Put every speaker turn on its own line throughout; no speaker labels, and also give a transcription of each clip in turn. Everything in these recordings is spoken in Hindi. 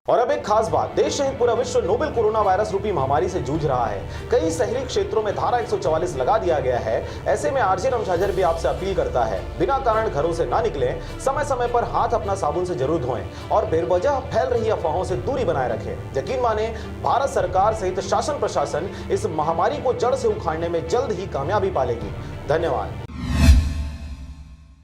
और अब एक खास बात, देश सहित पूरा विश्व नोवेल कोरोना वायरस रूपी महामारी से जूझ रहा है। कई शहरी क्षेत्रों में धारा 144 लगा दिया गया है। ऐसे में आरजे रमझाझर भी आपसे अपील करता है, बिना कारण घरों से ना निकलें, समय समय पर हाथ अपना साबुन से जरूर धोएं और बेवजह फैल रही अफवाहों से दूरी बनाए रखें। यकीन माने, भारत सरकार सहित शासन प्रशासन इस महामारी को जड़ से उखाड़ने में जल्द ही कामयाबी पालेगी। धन्यवाद।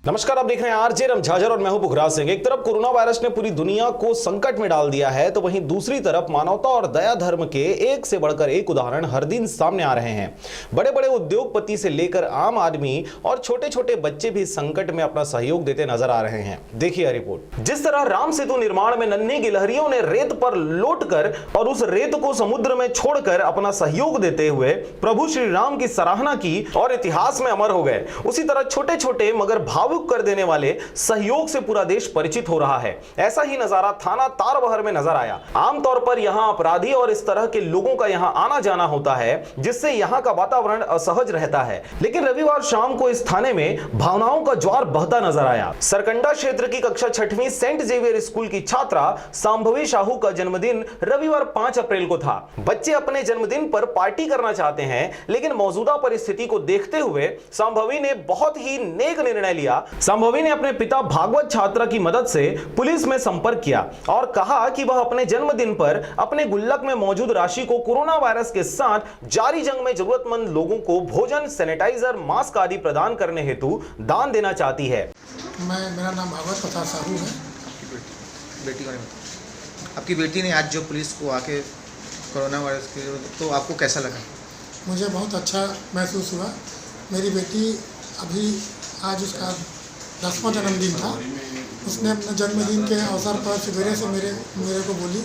नमस्कार, आप देख रहे हैं आरजे रमझाझर और मैं हूं पुखराज सिंह। एक तरफ कोरोना वायरस ने पूरी दुनिया को संकट में डाल दिया है, तो वहीं दूसरी तरफ मानवता और दया धर्म के एक से बढ़कर एक उदाहरण हर दिन सामने आ रहे हैं। बड़े बड़े उद्योगपति से लेकर आम आदमी और छोटे छोटे बच्चे भी संकट में अपना सहयोग देते नजर आ रहे हैं। देखिए रिपोर्ट। जिस तरह राम सेतु निर्माण में नन्ही गिलहरियों ने रेत पर लौटकर और उस रेत को समुद्र में छोड़कर अपना सहयोग देते हुए प्रभु श्री राम की सराहना की और इतिहास में अमर हो गए, उसी तरह छोटे छोटे मगर भावुक कर देने वाले सहयोग से पूरा देश परिचित हो रहा है। ऐसा ही नजारा थाना तारबहार में नजर आया। आमतौर पर यहां अपराधी और इस तरह के लोगों का यहां आना जाना होता है, जिससे यहां का वातावरण असहज रहता है। लेकिन रविवार शाम को इस थाने में भावनाओं का ज्वार बहता नजर आया। सरकंडा क्षेत्र की कक्षा 6वीं सेंट जेवियर स्कूल की छात्रा सांभवी साहू का जन्मदिन रविवार 5 अप्रैल को था। बच्चे अपने जन्मदिन पर पार्टी करना चाहते हैं, लेकिन मौजूदा परिस्थिति को देखते हुए सांभवी ने बहुत ही नेक निर्णय लिया। संभवी ने अपने पिता भागवत छात्रा की मदद से पुलिस में संपर्क किया और कहा कि वह अपने जन्मदिन पर अपने गुल्लक में मौजूद राशि को कोरोना वायरस के साथ जारी जंग में जरूरतमंद लोगों को भोजन, सैनिटाइजर, मास्क आदि प्रदान करने हेतु दान देना चाहती है।
मेरा नाम भागवत प्रसाद साहू है।
आपकी बेटी ने आज जो पुलिस को आके कोरोना वायरस के, तो आपको कैसा लगा?
मुझे बहुत अच्छा महसूस हुआ। मेरी बेटी अभी आज उसका 10वां जन्मदिन था। उसने अपने जन्मदिन के अवसर पर सवेरे से मेरे को बोली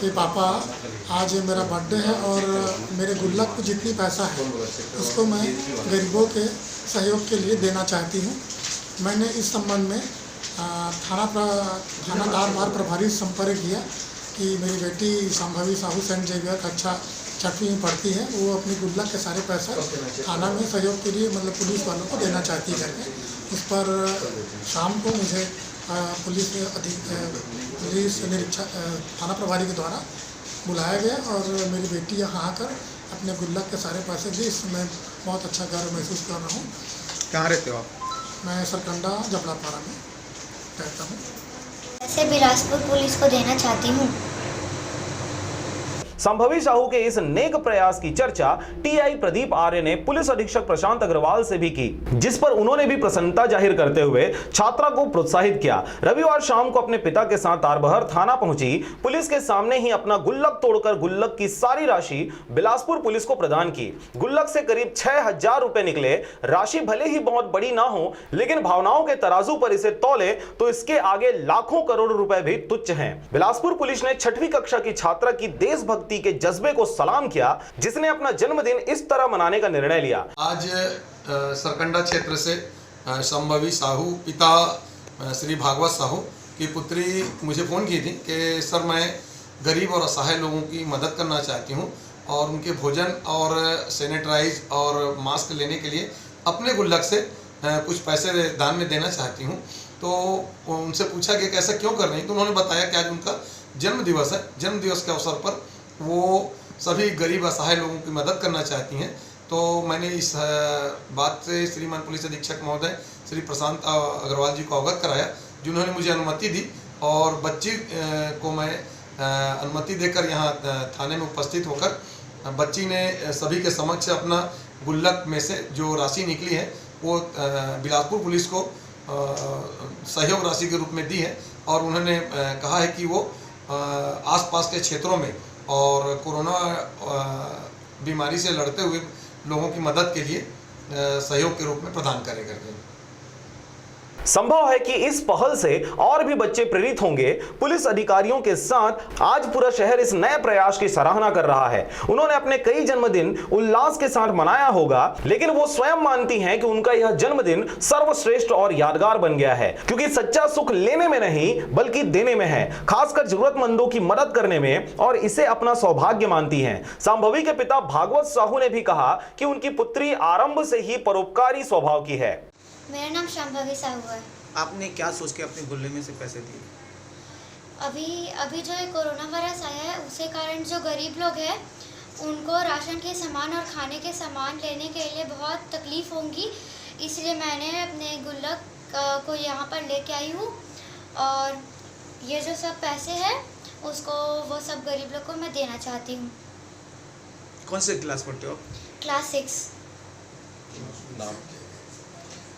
कि पापा आज मेरा बर्थडे है और मेरे गुल्लक में जितनी पैसा है उसको मैं गरीबों के सहयोग के लिए देना चाहती हूँ। मैंने इस संबंध में थाना तारबहार प्रभारी से संपर्क किया कि मेरी बेटी सांभवी साहू सेंट जेवियर कक्षा 6वीं में पढ़ती है, वो अपनी गुल्लक के सारे पैसा थाना में सहयोग के लिए मतलब पुलिस वालों को देना चाहती है करके। उस पर शाम को मुझे पुलिस निरीक्षक थाना प्रभारी के द्वारा बुलाया गया और मेरी बेटी यहाँ आकर अपने गुल्लक के सारे पैसे दी। इससे मैं बहुत अच्छा गर्व महसूस कर रहा हूँ।
कहाँ रहते हो आप?
मैं सरकंडा जबड़ापारा में रहता हूँ।
ऐसे बिलासपुर पुलिस को देना चाहती हूँ।
संभवी साहू के इस नेक प्रयास की चर्चा टीआई प्रदीप आर्य ने पुलिस अधीक्षक प्रशांत अग्रवाल से भी की, जिस पर उन्होंने भी प्रसन्नता जाहिर करते हुए छात्रा को प्रोत्साहित किया। रविवार शाम को अपने पिता के साथ तारबहार थाना पहुंची पुलिस के सामने ही अपना गुल्लक तोड़कर गुल्लक की सारी राशि बिलासपुर पुलिस को प्रदान की। गुल्लक से करीब 6000 रुपए निकले। राशि भले ही बहुत बड़ी ना हो, लेकिन भावनाओं के तराजू पर इसे तौले तो इसके आगे लाखों करोड़ रुपए भी तुच्छ हैं। बिलासपुर पुलिस ने 6वीं कक्षा की छात्रा की देशभक्ति के जज्बे को सलाम किया, जिसने अपना जन्मदिन इस तरह मनाने का निर्णय लिया।
आज सरकंडा क्षेत्र से संभवी साहू पिता श्री भागवत साहू की पुत्री मुझे फ़ोन की थी कि सर मैं गरीब और असहाय लोगों की मदद करना चाहती हूं और उनके भोजन और सैनिटाइज और मास्क लेने के लिए अपने गुल्लक से कुछ पैसे दान में देना चाहती हूं। तो उनसे पूछा कि कैसा क्यों कर रही, तो उन्होंने बताया कि आज उनका जन्म दिवस है। जन्म दिवस के अवसर पर वो सभी गरीब असहाय लोगों की मदद करना चाहती हैं। तो मैंने इस बात से श्रीमान पुलिस अधीक्षक महोदय श्री प्रशांत अग्रवाल जी को अवगत कराया, जिन्होंने मुझे अनुमति दी और बच्ची को मैं अनुमति देकर यहाँ थाने में उपस्थित होकर बच्ची ने सभी के समक्ष अपना गुल्लक में से जो राशि निकली है वो बिलासपुर पुलिस को सहयोग राशि के रूप में दी है और उन्होंने कहा है कि वो आसपास के क्षेत्रों में और कोरोना बीमारी से लड़ते हुए लोगों की मदद के लिए सहयोग के रूप में प्रदान करेंगे।
संभव है कि इस पहल से और भी बच्चे प्रेरित होंगे। पुलिस अधिकारियों के साथ आज पूरा शहर इस नए प्रयास की सराहना कर रहा है। उन्होंने अपने कई जन्मदिन उल्लास के साथ मनाया होगा, लेकिन वो स्वयं मानती हैं कि उनका यह जन्मदिन सर्वश्रेष्ठ और यादगार बन गया है, क्योंकि सच्चा सुख लेने में नहीं बल्कि देने में है, खासकर जरूरतमंदों की मदद करने में, और इसे अपना सौभाग्य मानती हैं। संभवी के पिता भागवत साहू ने भी कहा कि उनकी पुत्री आरंभ से ही परोपकारी स्वभाव की है।
मेरा नाम संभवी साहू है।
आपने क्या सोच के अपने गुल्ले में से पैसे दिए?
अभी जो ये कोरोना वायरस आया है उसके कारण जो गरीब लोग हैं उनको राशन के सामान और खाने के सामान लेने के लिए बहुत तकलीफ़ होंगी, इसलिए मैंने अपने गुल्लक को यहाँ पर लेके आई हूँ और ये जो सब पैसे हैं उसको वो सब गरीब लोग को मैं देना चाहती हूँ।
कौन से क्लास पढ़ते हो?
क्लास 6।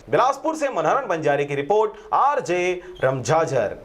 बिलासपुर से मनहरन बंजारे की रिपोर्ट, आरजे रमझाझर।